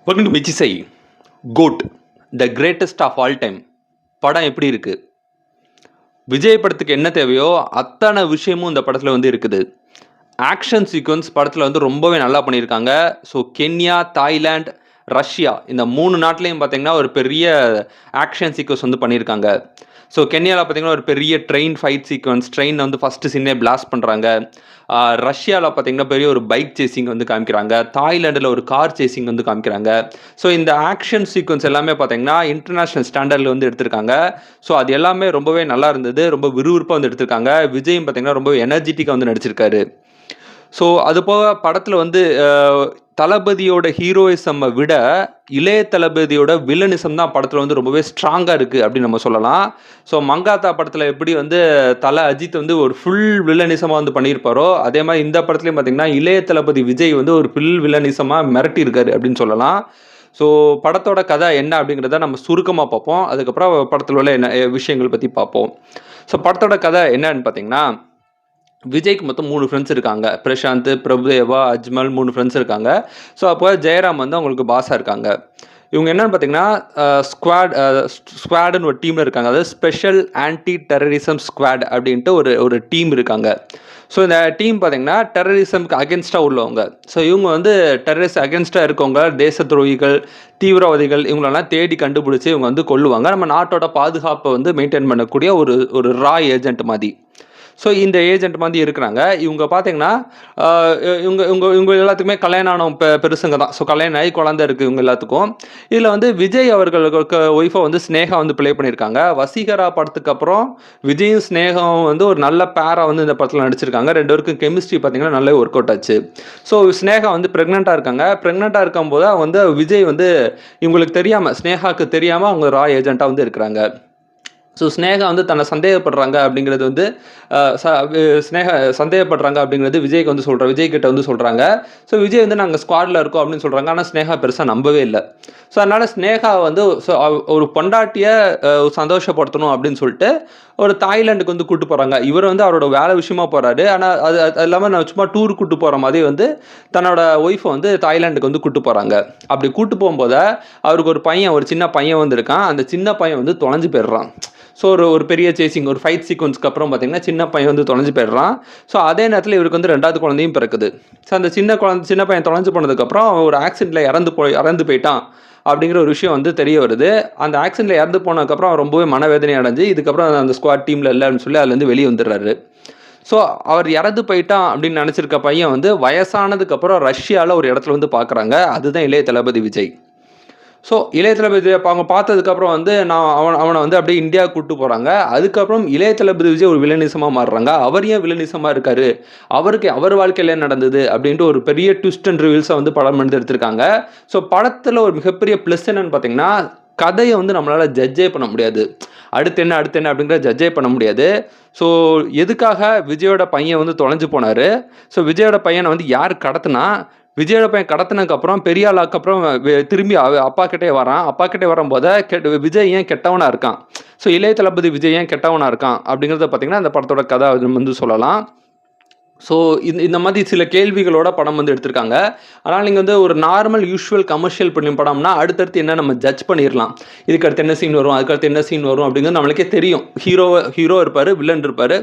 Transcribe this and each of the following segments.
Welcome to மிச்சிசை. GOAT the greatest of all time படம் எப்படி இருக்கு? விஜய் படத்துக்கு என்ன தேவையோ அத்தனை விஷயமும் இந்த படத்தில் வந்து இருக்குது. ஆக்ஷன் சீக்வன்ஸ் படத்தில் வந்து ரொம்பவே நல்லா பண்ணியிருக்காங்க. ஸோ கென்யா, தாய்லாந்து, ரஷ்யா இந்த 3 நாட்டிலையும் பார்த்தீங்கன்னா ஒரு பெரிய ஆக்ஷன் சீக்வன்ஸ் வந்து பண்ணியிருக்காங்க. ஸோ கென்யாவில் பார்த்தீங்கன்னா ஒரு பெரிய ட்ரெயின் ஃபைட் சீக்வன்ஸ், ட்ரெயின் வந்து ஃபஸ்ட்டு சீனே பிளாஸ்ட் பண்ணுறாங்க. ரஷ்யாவில் பார்த்தீங்கன்னா பெரிய ஒரு பைக் சேசிங் வந்து காமிக்கிறாங்க. தாய்லாண்டில் ஒரு கார் சேசிங் வந்து காமிக்கிறாங்க. ஸோ இந்த ஆக்ஷன் சீக்வன்ஸ் எல்லாமே பார்த்தீங்கன்னா இன்டர்நேஷ்னல் ஸ்டாண்டர்டில் வந்து எடுத்திருக்காங்க. ஸோ அது எல்லாமே ரொம்பவே நல்லா இருந்தது. ரொம்ப விறுவிறுப்பாக வந்து எடுத்திருக்காங்க. விஜயும் பார்த்தீங்கன்னா ரொம்ப எனர்ஜெட்டிக்காக வந்து நடிச்சிருக்காரு. ஸோ அது போக படத்தில் வந்து தளபதியோட ஹீரோயிசம்மை விட இளைய தளபதியோட வில்லனிசம் தான் படத்தில் வந்து ரொம்பவே ஸ்ட்ராங்காக இருக்குது அப்படின்னு நம்ம சொல்லலாம். ஸோ மங்காத்தா படத்தில் எப்படி வந்து தலை அஜித் வந்து ஒரு ஃபுல் வில்லனிசமாக வந்து பண்ணியிருப்பாரோ, அதே மாதிரி இந்த படத்துலையும் பார்த்தீங்கன்னா இளைய தளபதி விஜய் வந்து ஒரு ஃபுல் வில்லனிசமாக மிரட்டியிருக்காரு அப்படின்னு சொல்லலாம். ஸோ படத்தோட கதை என்ன அப்படிங்கிறத நம்ம சுருக்கமாக பார்ப்போம். அதுக்கப்புறம் படத்தில் உள்ள என்ன விஷயங்கள் பற்றி பார்ப்போம். ஸோ படத்தோட கதை என்னன்னு பார்த்தீங்கன்னா, விஜய்க்கு மொத்தம் 3 ஃப்ரெண்ட்ஸ் இருக்காங்க. பிரசாந்த், பிரபுதேவா, அஜ்மல் 3 ஃப்ரெண்ட்ஸ் இருக்காங்க. ஸோ அப்போ ஜெயராம் வந்து அவங்களுக்கு பாஸாக இருக்காங்க. இவங்க என்னன்னு பார்த்தீங்கன்னா ஸ்குவாடுன்னு ஒரு டீமில் இருக்காங்க. அதாவது ஸ்பெஷல் ஆன்டி டெரரிசம் ஸ்குவாட் அப்படின்ட்டு ஒரு டீம் இருக்காங்க. ஸோ இந்த டீம் பார்த்தீங்கன்னா டெரரிசம்க்கு அகென்ஸ்டாக உள்ளவங்க. ஸோ இவங்க வந்து டெரரிஸ்ட் அகென்ஸ்டாக இருக்கவங்க, தேச துரோகிகள், தீவிரவாதிகள் இவங்களெல்லாம் தேடி கண்டுபிடிச்சி இவங்க வந்து கொல்லுவாங்க. நம்ம நாட்டோட பாதுகாப்பை வந்து மெயின்டைன் பண்ணக்கூடிய ஒரு ரா ஏஜென்ட் மாதிரி. ஸோ இந்த ஏஜென்ட் மாதிரி இருக்கிறாங்க. இவங்க பார்த்தீங்கன்னா இவங்க இவங்க இவங்க எல்லாத்துக்குமே கல்யாணம் ஆன பெருசுங்க தான். ஸோ கல்யாணம் ஆகி குழந்தை இருக்குது இவங்க எல்லாத்துக்கும். இதில் வந்து விஜய் அவர்களுக்கு ஒய்ஃபை வந்து ஸ்னேகா வந்து ப்ளே பண்ணியிருக்காங்க. வசீகரா படத்துக்கு அப்புறம் விஜயும் ஸ்னேகாவும் வந்து ஒரு நல்ல பேரா வந்து இந்த படத்தில் நடிச்சிருக்காங்க. 2 பேருக்கும் கெமிஸ்ட்ரி பார்த்தீங்கன்னா நல்லா ஒர்க் அவுட் ஆச்சு. ஸோ ஸ்னேகா வந்து ப்ரெக்னெண்ட்டாக இருக்காங்க. ப்ரெக்னெண்ட்டாக இருக்கும்போது வந்து விஜய் வந்து இவங்களுக்கு தெரியாமல், ஸ்னேகாவுக்கு தெரியாமல் அவங்க ரா ஏஜென்ட்டாக வந்து இருக்கிறாங்க. ஸோ ஸ்னேகா வந்து தன்னை சந்தேகப்படுறாங்க அப்படிங்கிறது வந்து ஸ்னேகா சந்தேகப்படுறாங்க அப்படிங்கிறது விஜய்க்கு வந்து விஜய் கிட்ட வந்து சொல்கிறாங்க. ஸோ விஜய் வந்து நாங்கள் ஸ்குவாடில் இருக்கோம் அப்படின்னு சொல்கிறாங்க. ஆனால் ஸ்னேகா பெருசாக நம்பவே இல்லை. ஸோ அதனால் ஸ்னேகா வந்து ஒரு பொண்டாட்டியை சந்தோஷப்படுத்தணும் அப்படின்னு சொல்லிட்டு ஒரு தாய்லாண்டுக்கு வந்து கூப்பிட்டு போகிறாங்க. இவர் வந்து அவரோட வேலை விஷயமா போகிறாரு. ஆனால் அது இல்லாமல் நான் சும்மா டூர் கூப்பிட்டு போகிற மாதிரி வந்து தன்னோட ஒய்ஃபை வந்து தாய்லாண்டுக்கு வந்து கூப்பிட்டு போகிறாங்க. அப்படி கூப்பிட்டு போகும்போது அவருக்கு ஒரு சின்ன பையன் வந்து இருக்கான். அந்த சின்ன பையன் வந்து தொலைஞ்சு போயிடுறான். ஸோ ஒரு பெரிய சேசிங், ஒரு ஃபைட் சீக்வன்ஸ்க்கு அப்புறம் பார்த்தீங்கன்னா சின்ன பையன் வந்து தொலைஞ்சு போயிடுறான். ஸோ அதே நேரத்தில் இவருக்கு வந்து 2வது குழந்தையும் பிறக்குது. ஸோ அந்த சின்ன பையன் தொலைஞ்சு போனதுக்கப்புறம் ஒரு ஆக்சிடென்ட்டில் இறந்து போயிட்டான் அப்படிங்கிற ஒரு விஷயம் வந்து தெரிய வருது. அந்த ஆக்சிடென்ட்டில் இறந்து போனதுக்கப்புறம் அவர் ரொம்பவே மனவேதனை அடைஞ்சு இதுக்கப்புறம் அந்த ஸ்குவாட் டீமில் இல்லை அப்படின்னு சொல்லி அதுலேருந்து வெளியே வந்துடுறாரு. ஸோ அவர் இறந்து போயிட்டான் அப்படின்னு நினச்சிருக்க பையன் வந்து வயசானதுக்கப்புறம் ரஷ்யாவில் ஒரு இடத்துல வந்து பார்க்குறாங்க. அதுதான் இளைய தளபதி விஜய். ஸோ இளைய தளபதி அவங்க பார்த்ததுக்கப்புறம் வந்து அவனை வந்து அப்படியே இந்தியாவுக்கு கூப்பிட்டு போகிறாங்க. அதுக்கப்புறம் இளைய தளபதி விஜய் ஒரு வில்லனிசமாக மாறுறாங்க. அவர் ஏன் வில்லனிசமாக இருக்காரு, அவர் வாழ்க்கையில் என்ன நடந்தது அப்படின்ட்டு ஒரு பெரிய ட்விஸ்ட் அண்ட் ரிவீல்ஸை வந்து படம் வந்து எடுத்திருக்காங்க. ஸோ படத்தில் ஒரு மிகப்பெரிய ப்ளஸ் என்னன்னு பார்த்தீங்கன்னா, கதையை வந்து நம்மளால் ஜட்ஜே பண்ண முடியாது. அடுத்து என்ன அப்படிங்கிற ஜட்ஜே பண்ண முடியாது. ஸோ எதுக்காக விஜயோட பையன் வந்து தொலைஞ்சு போனார், ஸோ விஜயோட பையனை வந்து யார் கடத்தினா, விஜயோட பையன் கடத்தினதுக்கப்புறம் பெரிய ஆளாக்கு அப்புறம் திரும்பி அப்பா கிட்டே வரான். அப்பா கிட்டே வரும்போது விஜய் ஏன் கெட்டவனாக இருக்கான், ஸோ இளைய தளபதி விஜய் ஏன் கெட்டவனாக இருக்கான் அப்படிங்கிறத பார்த்தீங்கன்னா அந்த படத்தோட கதை வந்து சொல்லலாம். ஸோ இந்த மாதிரி சில கேள்விகளோட படம் வந்து எடுத்திருக்காங்க. ஆனால் நீங்கள் வந்து ஒரு நார்மல் யூஷுவல் கமர்ஷியல் பண்ணி படம்னா அடுத்தடுத்து என்ன நம்ம ஜட்ஜ் பண்ணிடலாம். இதுக்கு அடுத்து என்ன சீன் வரும், அதுக்கடுத்து என்ன சீன் வரும் அப்படிங்கிறது நம்மளுக்கே தெரியும். ஹீரோ இருப்பார், வில்லன் இருப்பார்,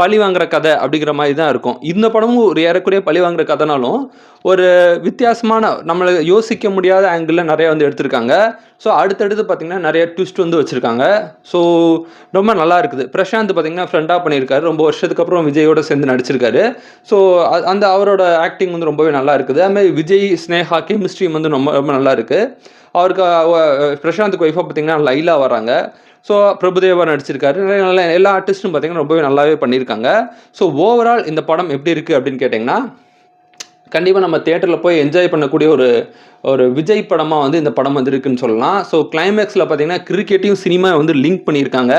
பழி வாங்குற கதை அப்படிங்கிற மாதிரி தான் இருக்கும். இந்த படமும் ஒரு ஏறக்குறைய பழி வாங்குற கதைனாலும் ஒரு வித்தியாசமான நம்மளை யோசிக்க முடியாத ஆங்கிளில் நிறைய வந்து எடுத்திருக்காங்க. ஸோ அடுத்தடுத்து பார்த்திங்கன்னா நிறைய ட்விஸ்ட் வந்து வச்சுருக்காங்க. ஸோ ரொம்ப நல்லா இருக்குது. பிரசாந்த் பார்த்திங்கன்னா ஃப்ரெண்டாக பண்ணியிருக்காரு. ரொம்ப வருஷத்துக்கு அப்புறம் விஜயோட சேர்ந்து நடிச்சிருக்காரு. ஸோ அந்த அவரோட ஆக்டிங் வந்து ரொம்பவே நல்லா இருக்குது. அதுமாதிரி விஜய் ஸ்னேகா கெமிஸ்ட்ரி வந்து ரொம்ப நல்லா இருக்குது. அவருக்கு பிரசாந்துக்கு ஒய்ஃபாக பார்த்திங்கன்னா லைலா வராங்க. ஸோ பிரபுதேவா நடிச்சிருக்காரு. நல்ல எல்லா ஆர்டிஸ்ட்டும் பார்த்திங்கன்னா ரொம்பவே நல்லாவே பண்ணியிருக்காங்க. ஸோ ஓவரால் இந்த படம் எப்படி இருக்குது அப்படின்னு கேட்டிங்கன்னா, கண்டிப்பாக நம்ம தியேட்டரில் போய் என்ஜாய் பண்ணக்கூடிய ஒரு விஜய் படமாக வந்து இந்த படம் வந்து இருக்குன்னு சொல்லலாம். ஸோ கிளைமேக்ஸில் பார்த்தீங்கன்னா கிரிக்கெட்டையும் சினிமா வந்து லிங்க் பண்ணியிருக்காங்க.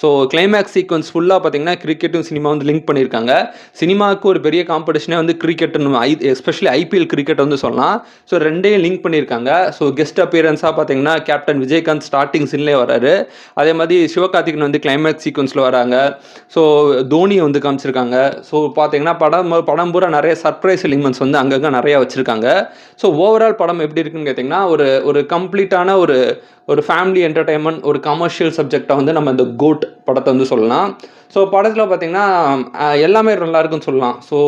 ஸோ கிளைமேக்ஸ் சீக்வன்ஸ் ஃபுல்லாக பார்த்தீங்கன்னா கிரிக்கெட்டும் சினிமா வந்து லிங்க் பண்ணியிருக்காங்க. சினிமாவுக்கு ஒரு பெரிய காம்படிஷனே வந்து கிரிக்கெட்டுன்னு எஸ்பெஷலி ஐபிஎல் கிரிக்கெட் வந்து சொல்லலாம். ஸோ ரெண்டையும் லிங்க் பண்ணியிருக்காங்க. ஸோ கெஸ்ட் அப்பியரன்ஸாக பார்த்தீங்கன்னா கேப்டன் விஜயகாந்த் ஸ்டார்டிங் சீன்லேயே வராரு. அதே மாதிரி சிவகார்த்திகன் வந்து கிளைமேக்ஸ் சீக்வன்ஸில் வராங்க. ஸோ தோனி வந்து காமிச்சிருக்காங்க. ஸோ பார்த்தீங்கன்னா படம் பூரா நிறைய சர்ப்ரைஸ் எலிமெண்ட்ஸ் வந்து அங்கங்கே நிறையா வச்சுருக்காங்க. ஸோ ஓவரால் படம் எப்படி இருக்குன்னு கேட்டிங்கன்னா, ஒரு ஒரு கம்ப்ளீட்டான ஒரு ஃபேமிலி என்டர்டெயின்மெண்ட், ஒரு கமர்ஷியல் சப்ஜெக்ட்டா வந்து நம்ம இந்த கோட் படத்த வந்து சொல்லலாம். ஸோ படத்தில பார்த்தீங்கன்னா, எல்லாமே நல்லா இருக்குன்னு சொல்லலாம். ஸோ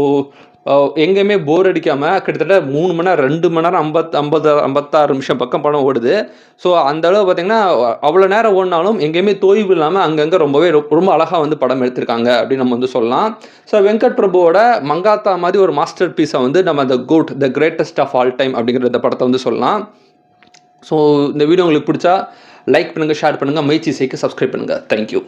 எங்கேயுமே போர் அடிக்காம கிட்டத்தட்ட 3 மணி நேரம் 2 மணி நேரம் 56 நிமிஷம் பக்கம் படம் ஓடுது. ஸோ அந்த அளவு பார்த்தீங்கன்னா, அவ்வளோ நேரம் ஓடுனாலும் எங்கேயுமே தோய்வு இல்லாம அங்கங்க ரொம்ப அழகா வந்து படம் எடுத்திருக்காங்க அப்படின்னு நம்ம வந்து சொல்லலாம். ஸோ வெங்கட் பிரபுவோட மங்காத்தா மாதிரி ஒரு மாஸ்டர் பீஸை வந்து நம்ம அந்த GOAT the greatest of all time அப்படிங்கிற இந்த படத்தை வந்து சொல்லலாம். ஸோ இந்த வீடியோ உங்களுக்கு பிடிச்சா லைக் பண்ணுங்கள், ஷேர் பண்ணுங்கள், மைச்சி இசைக்கு சப்ஸ்கிரைப் பண்ணுங்கள். தேங்க்யூ.